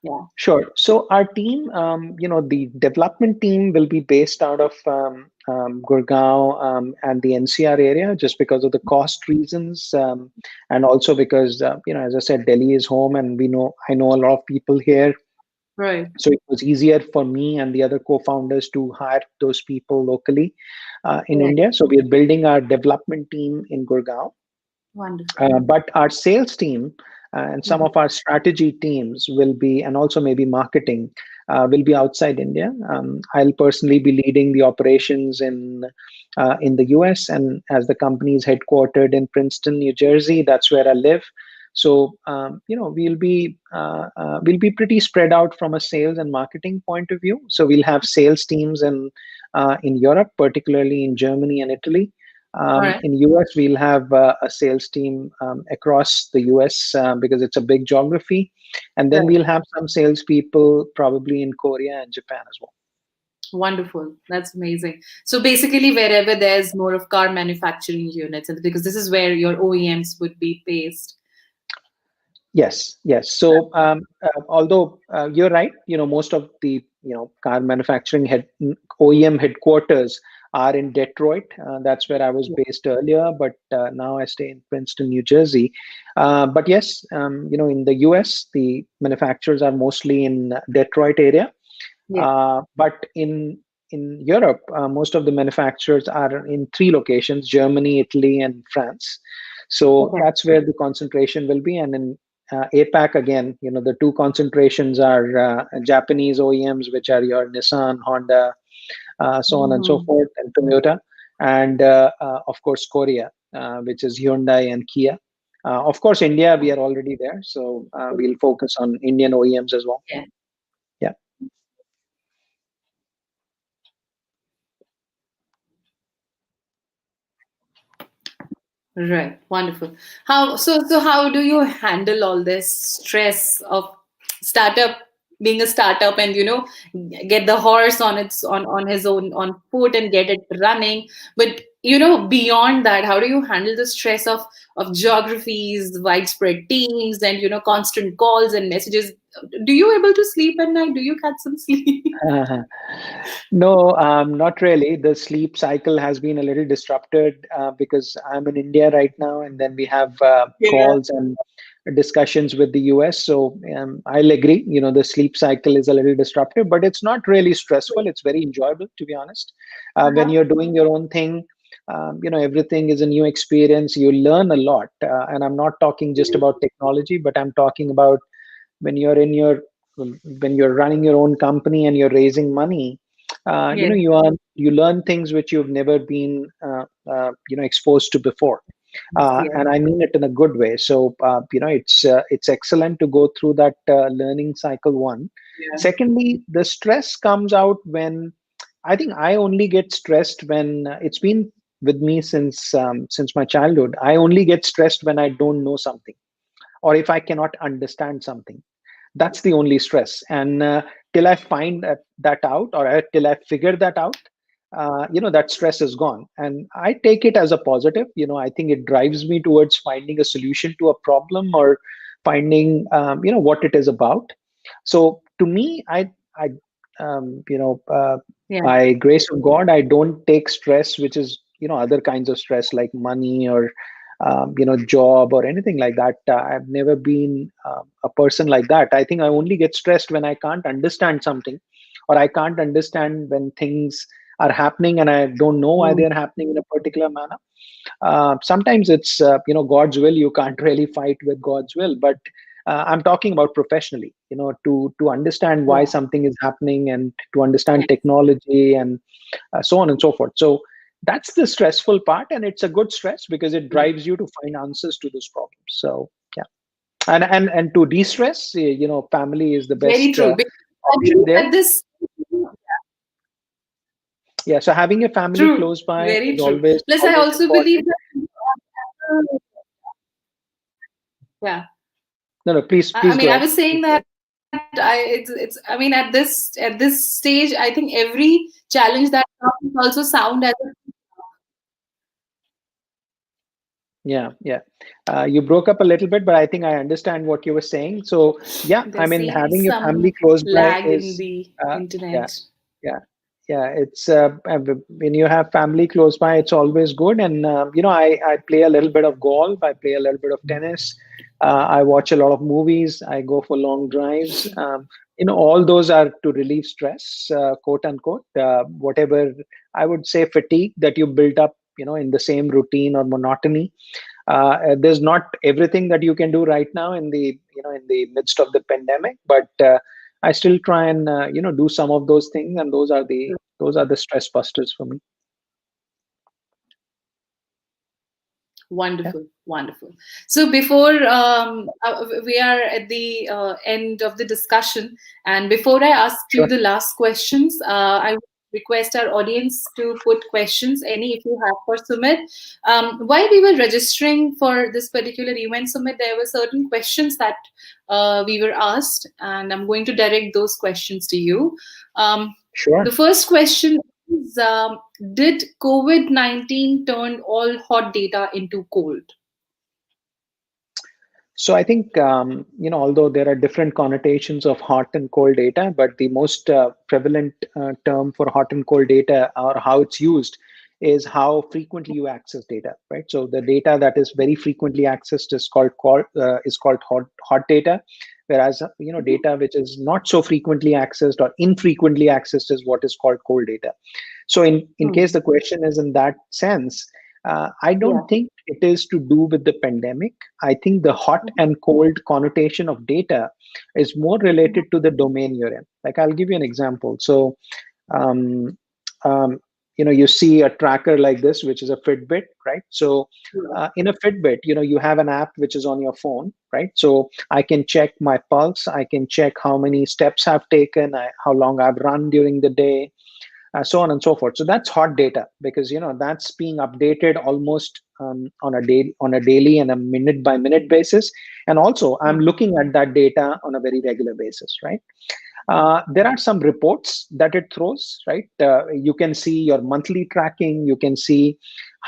Yeah. Sure. So our team, the development team will be based out of Gurgaon and the NCR area, just because of the cost reasons, and also because as I said, Delhi is home, and I know a lot of people here. Right. So it was easier for me and the other co-founders to hire those people locally in Right. India. So we are building our development team in Gurgaon. Wonderful. But our sales team and some Mhm. of our strategy teams will be, and also maybe marketing, will be outside India. I'll personally be leading the operations in the US, and as the company is headquartered in Princeton, New Jersey, that's where I live. So we'll be pretty spread out from a sales and marketing point of view. So we'll have sales teams in Europe, particularly in Germany and Italy. All right. In US, we'll have a sales team across the US because it's a big geography, and then Right. we'll have some salespeople probably in Korea and Japan as well. Wonderful. That's amazing. So basically, wherever there's more of car manufacturing units, and because this is where your OEMs would be based. Yes, yes. So, although you're right, most of the car manufacturing OEM headquarters are in Detroit. That's where I was Yeah. based earlier, but now I stay in Princeton, New Jersey. But yes, in the US, the manufacturers are mostly in Detroit area. Yeah. But in Europe, most of the manufacturers are in three locations: Germany, Italy, and France. So Okay. that's where the concentration will be. And in APAC, again, the two concentrations are Japanese OEMs, which are your Nissan, Honda, so on and so Mhm. forth, and Toyota, and of course Korea, which is Hyundai and Kia. Of course, India, we are already there, so we'll focus on Indian OEMs as well. Yeah. Yeah. Right. Wonderful. So how do you handle all this stress of startup being a startup and get the horse on its on his own on foot and get it running, but beyond that, how do you handle the stress of geographies, widespread teams, and constant calls and messages? Do you able to sleep at night? Do you catch some sleep? No, not really. The sleep cycle has been a little disrupted because I'm in India right now, and then we have Yeah. calls and discussions with the US. So I'll agree. The sleep cycle is a little disruptive, but it's not really stressful. It's very enjoyable, to be honest. When Uh-huh. you're doing your own thing, everything is a new experience. You learn a lot, and I'm not talking just about technology, but I'm talking about when you're in your when you're running your own company and you're raising money. Yes. You learn things which you've never been exposed to before, Yes. and I mean it in a good way. So it's excellent to go through that learning cycle. One, Yeah. secondly, the stress comes out when I think I only get stressed when it's been with me since my childhood. I only get stressed when I don't know something, or if I cannot understand something. That's the only stress. And till I find that out, or till I figure that out, that stress is gone. And I take it as a positive. I think it drives me towards finding a solution to a problem, or finding what it is about. So to me, I Yeah. by grace of God, I don't take stress which is other kinds of stress like money, or job, or anything like that. I've never been a person like that. I think I only get stressed when I can't understand something, or I can't understand when things are happening and I don't know why Mm. they're happening in a particular manner. Sometimes it's God's will. You can't really fight with God's will, but I'm talking about professionally. To understand why Yeah. something is happening, and to understand Yes. technology, and so on and so forth. So that's the stressful part, and it's a good stress because it Yeah. drives you to find answers to those problems. So yeah, and to de-stress, family is the Very best true. Because I option believe there. that this Yeah, so having a family true, close by very is true. always Plus, I always also believe important. that yeah. No, no, I please mean, go I ahead. was saying Please go that it's I mean at this stage, I think every challenge that comes also sound as a Yeah, yeah. You broke up a little bit, but I think I understand what you were saying. So, yeah, I there mean, seems having your family some close by lag in is, the yeah, internet. yeah, yeah. It's when you have family close by, it's always good. And I play a little bit of golf. I play a little bit of tennis. I watch a lot of movies. I go for long drives. All those are to relieve stress, quote unquote. Whatever I would say, fatigue that you built up, in the same routine or monotony. There's not everything that you can do right now in the midst of the pandemic, but I still try and do some of those things, and those are the stress busters for me. Yeah, Wonderful, wonderful. So before we are at the end of the discussion, and before I ask you sure. the last questions, I would request our audience to put questions, any if you have for Sumit. While we were registering for this particular event, Sumit, there were certain questions that we were asked, and I'm going to direct those questions to you. Um, the Sure. first question is, did COVID-19 turn all hot data into cold? So I think although there are different connotations of hot and cold data, but the most prevalent term for hot and cold data, or how it's used, is how frequently you access data, right? So the data that is very frequently accessed is called hot data, whereas Mhm. data which is not so frequently accessed or infrequently accessed is what is called cold data. So in Hmm. case the question is in that sense, I Yeah. don't think it is to do with the pandemic. I think the hot Mhm. and cold connotation of data is more Mhm. related to the domain you're in. Like I'll give you an example. So um, you see a tracker like this, which is a Fitbit, right? So Yeah. in a Fitbit, you have an app which is on your phone, right? So I can check my pulse, I can check how many steps I've taken, how long I've run during the day, so on and so forth. So that's hot data, because that's being updated almost on a daily and a minute by minute basis. And also I'm Mhm. looking at that data on a very regular basis, right? There are some reports that it throws, right? You can see your monthly tracking, you can see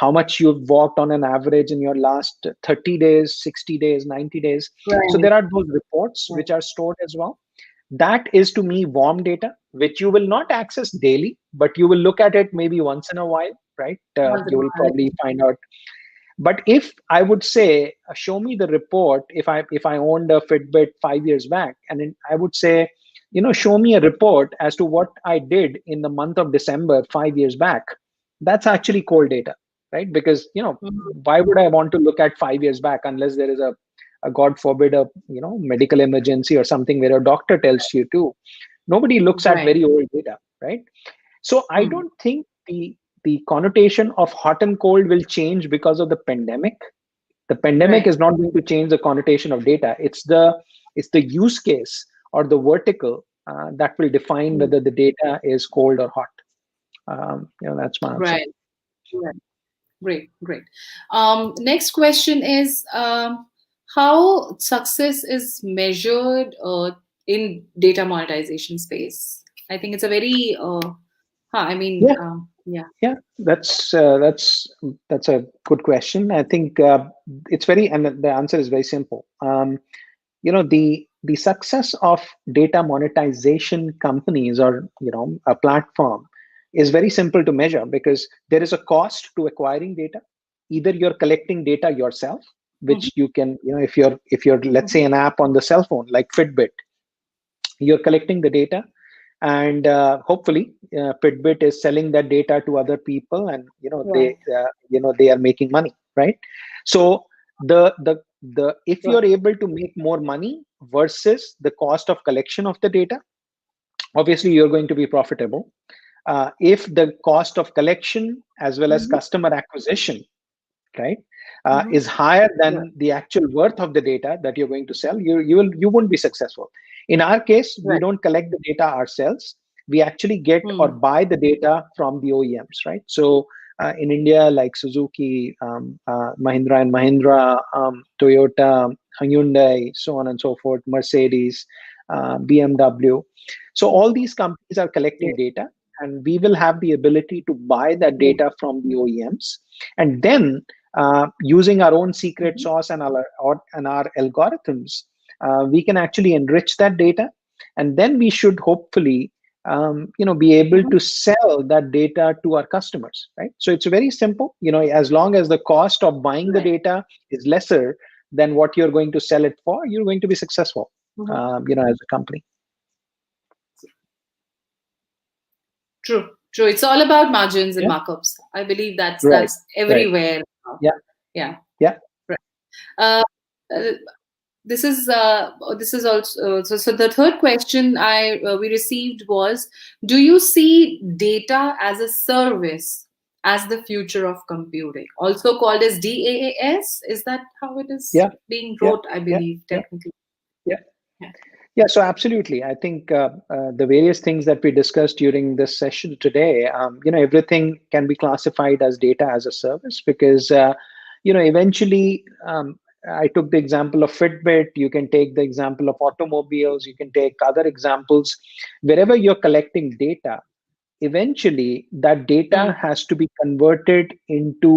how much you've walked on an average in your last 30 days, 60 days, 90 days. So Right. there are those reports Right. which are stored as well. That is to me warm data, which you will not access daily, but you will look at it maybe once in a while, right? Once in You a will while. probably find out. But if I would say, show me the report, if I owned a Fitbit 5 years back, and I would say, show me a report as to what I did in the month of December 5 years back. That's actually cold data, right? Because Mhm. why would I want to look at 5 years back unless there is a God forbid, a medical emergency or something where a doctor tells you to. Nobody looks at Right. very old data, right? So I Hmm. don't think the connotation of hot and cold will change because of the pandemic. The pandemic Right. is not going to change the connotation of data. It's the use case or the vertical that will define Hmm. whether the data is cold or hot. That's my answer. Right. Right. Great. Great. Next question is, how success is measured in data monetization space? I think it's a very, I mean, Yeah, yeah. yeah, that's a good question. I think it's very, and the answer is very simple. The success of data monetization companies, or a platform, is very simple to measure, because there is a cost to acquiring data. Either you're collecting data yourself, Mhm. which you can, if you're, let's say, an app on the cell phone like Fitbit, you're collecting the data, and hopefully Fitbit is selling that data to other people, and Right. they are making money, right? So the if Right. you're able to make more money versus the cost of collection of the data, obviously you're going to be profitable. If the cost of collection as well as Mhm. customer acquisition, right, Mhm. is higher Right. than the actual worth of the data that you're going to sell, you won't be successful. In our case, we Right. don't collect the data ourselves. We actually get or Hmm. buy the data from the OEMs, right? So in India, like Suzuki, Mahindra and Mahindra, Toyota, Hyundai, so on and so forth, Mercedes, BMW. So all these companies are collecting Right. data, and we will have the ability to buy that Right. data from the OEMs, and then using our own secret Mhm. sauce and our algorithms, we can actually enrich that data, and then we should hopefully be able Mhm. to sell that data to our customers, right? So it's very simple. As long as the cost of buying the Right. data is lesser than what you're going to sell it for, you're going to be successful, Mhm. as a company. True. True. It's all about margins and Yeah. markups. I believe that's Right. that's Right. everywhere. Yeah. Yeah. Yeah. Right. Uh, uh, this is also so the third question I we received was, do you see data as a service as the future of computing, also called as DaaS? Is that how it is Yeah. being Yeah. wrote? I Yeah. believe Yeah. technically. Yeah. Yeah. Yeah, so absolutely. I think the various things that we discussed during this session today, everything can be classified as data as a service, because, eventually, I took the example of Fitbit. You can take the example of automobiles. You can take other examples. Wherever you're collecting data, eventually that data Mm. has to be converted into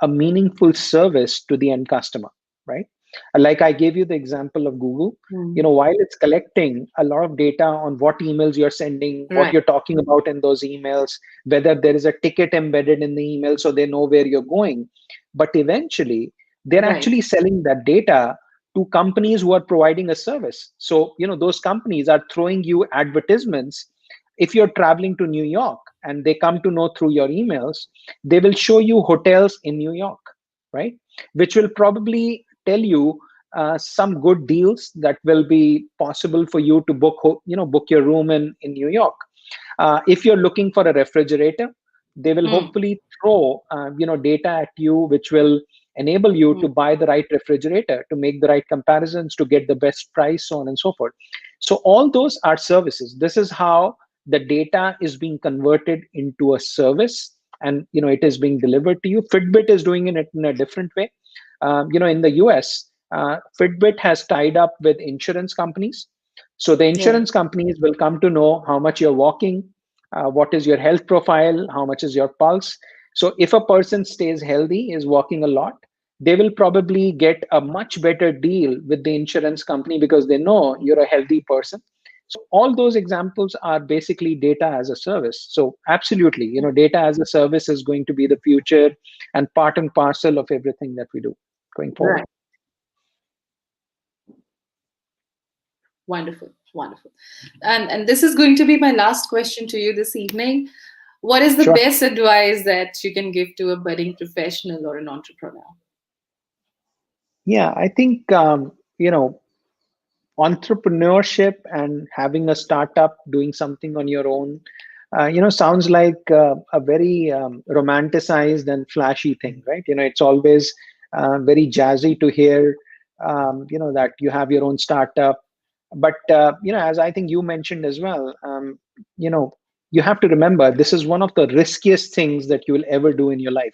a meaningful service to the end customer, right? Like I gave you the example of Google. Mm. While it's collecting a lot of data on what emails you're sending, what Right. you're talking about in those emails, whether there is a ticket embedded in the email so they know where you're going, but eventually they're Right. actually selling that data to companies who are providing a service. So those companies are throwing you advertisements. If you're traveling to New York and they come to know through your emails, they will show you hotels in New York, right? Which will probably tell you some good deals that will be possible for you to book your room in New York. If you're looking for a refrigerator, they will Mm. hopefully throw data at you, which will enable you Mm. to buy the right refrigerator, to make the right comparisons, to get the best price, so on and so forth. So all those are services. This is how the data is being converted into a service, and it is being delivered to you. Fitbit is doing it in a different way. In the US, Fitbit has tied up with insurance companies. So the Yeah. insurance companies will come to know how much you're walking, what is your health profile, how much is your pulse. So if a person stays healthy, is walking a lot, they will probably get a much better deal with the insurance company because they know you're a healthy person. So all those examples are basically data as a service. So absolutely, data as a service is going to be the future and part and parcel of everything that we do going forward. Right. Wonderful. Wonderful. And this is going to be my last question to you this evening. What is the Sure. best advice that you can give to a budding professional or an entrepreneur? Yeah, I think entrepreneurship and having a startup, doing something on your own, sounds like a very romanticized and flashy thing, right? It's always very jazzy to hear, that you have your own startup. But as I think you mentioned as well, you know, you have to remember this is one of the riskiest things that you will ever do in your life,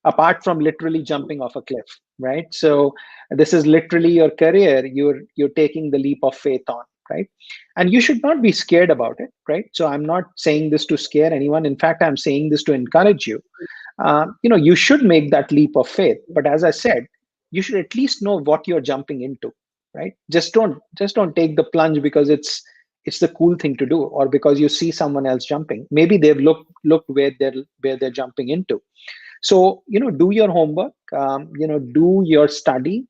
apart from literally jumping off a cliff, right? So this is literally your career. You're taking the leap of faith on, right? And you should not be scared about it, right? So I'm not saying this to scare anyone. In fact, I'm saying this to encourage you. You should make that leap of faith, but as I said, you should at least know what you're jumping into, right? Just don't take the plunge because it's the cool thing to do, or because you see someone else jumping. Maybe they've looked where they're jumping into. So do your homework, do your study,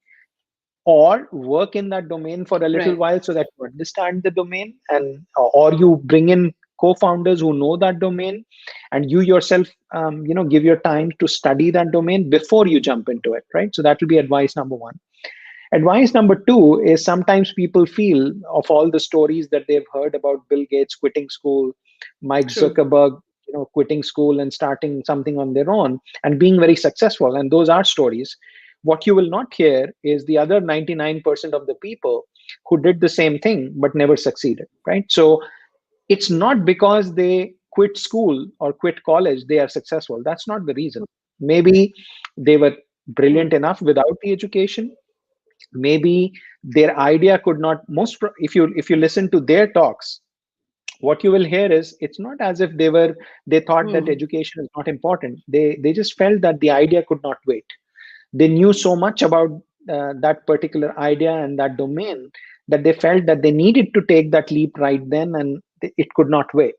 or work in that domain for a little Right. while so that you understand the domain, and or you bring in co-founders who know that domain, and you yourself give your time to study that domain before you jump into it, right? So that will be advice number one. Advice number two is, sometimes people feel, of all the stories that they've heard about Bill Gates quitting school, Mike True. Zuckerberg quitting school and starting something on their own and being very successful, and those are stories. What you will not hear is the other 99% of the people who did the same thing but never succeeded, right? So it's not because they quit school or quit college they are successful. That's not the reason. Maybe they were brilliant Mm. enough without the education. Maybe their idea could not, if you listen to their talks, what you will hear is, it's not as if they thought that Mm. education is not important. They just felt that the idea could not wait. They knew so much about that particular idea and that domain, that they felt that they needed to take that leap right then, and it could not wait.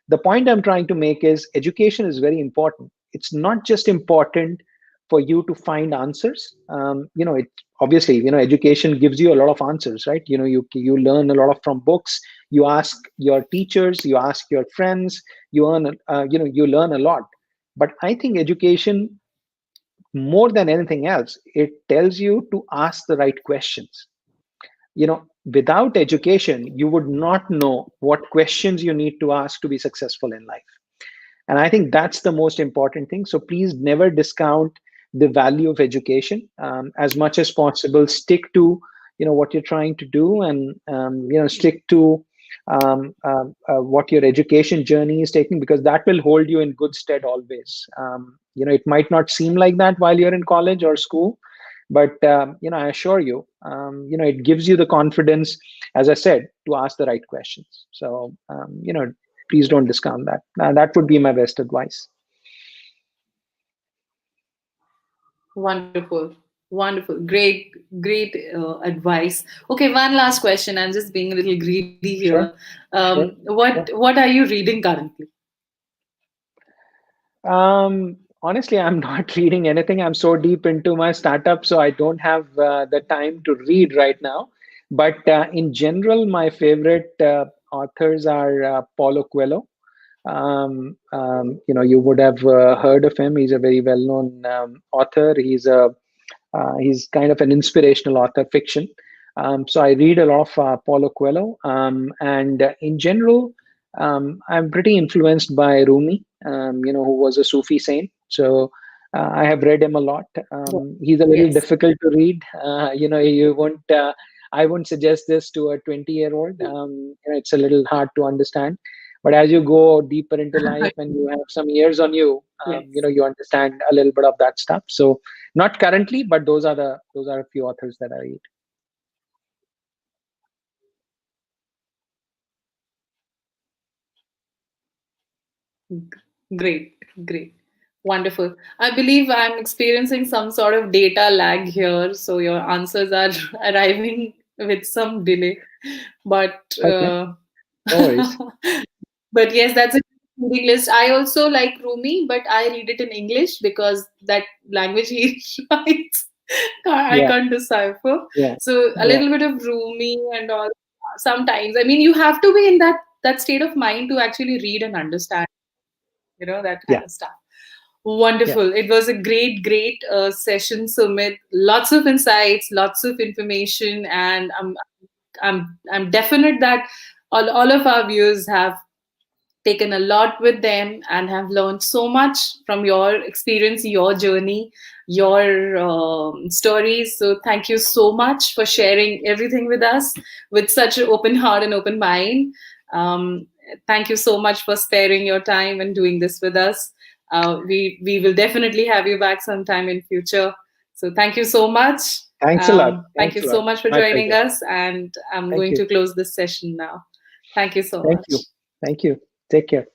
The point I'm trying to make is, education is very important. It's not just important for you to find answers. It obviously, education gives you a lot of answers, right? You learn a lot of from books. You ask your teachers, you ask your friends, you learn a lot. But I think education, more than anything else, it tells you to ask the right questions. Without education, you would not know what questions you need to ask to be successful in life. And I think that's the most important thing. So please never discount the value of education. As much as possible, stick to what you're trying to do, and stick to what your education journey is taking, because that will hold you in good stead always. It might not seem like that while you're in college or school, but I assure you, it gives you the confidence, as I said, to ask the right questions. So please don't discount that. That would be my best advice. Wonderful. Wonderful. Great, great advice. Okay, one last question. I'm just being a little greedy here. Sure, sure, What sure. are you reading currently? Honestly, I'm not reading anything. I'm so deep into my startup, so I don't have the time to read right now. But in general, my favorite authors are Paulo Coelho. You would have heard of him. He's a very well-known author. He's kind of an inspirational author, fiction. So I read a lot of Paulo Coelho, and in general, I'm pretty influenced by Rumi, who was a Sufi saint. So I have read him a lot. He's a little Yes. difficult to read. You won't. I won't suggest this to a 20-year-old. It's a little hard to understand. But as you go deeper into life and you have some years on you, Yes. you understand a little bit of that stuff. So not currently, but those are a few authors that I read. Great, great. Wonderful. I believe I'm experiencing some sort of data lag here, so your answers are arriving with some delay. But Okay, no worries. but yes, that's a reading list. I also like Rumi, but I read it in English because that language he writes, I Yeah, can't decipher. yeah, So a yeah, little bit of Rumi and all. Sometimes, I mean, you have to be in that state of mind to actually read and understand, that kind yeah, of stuff. yeah. Wonderful. It was a great, great session, Sumit. Lots of insights, lots of information, and I'm definite that all of our viewers have taken a lot with them and have learned so much from your experience, your journey, your stories. So, thank you so much for sharing everything with us with such an open heart and open mind. Um, Thank you so much for sparing your time and doing this with us. We will definitely have you back sometime in future. So, thank you so much. Thanks a lot. Thank Thanks you a so lot. much for My joining pleasure. us, and I'm Thank going you. to close this session now. Thank you so Thank you. much. Thank you. Take care.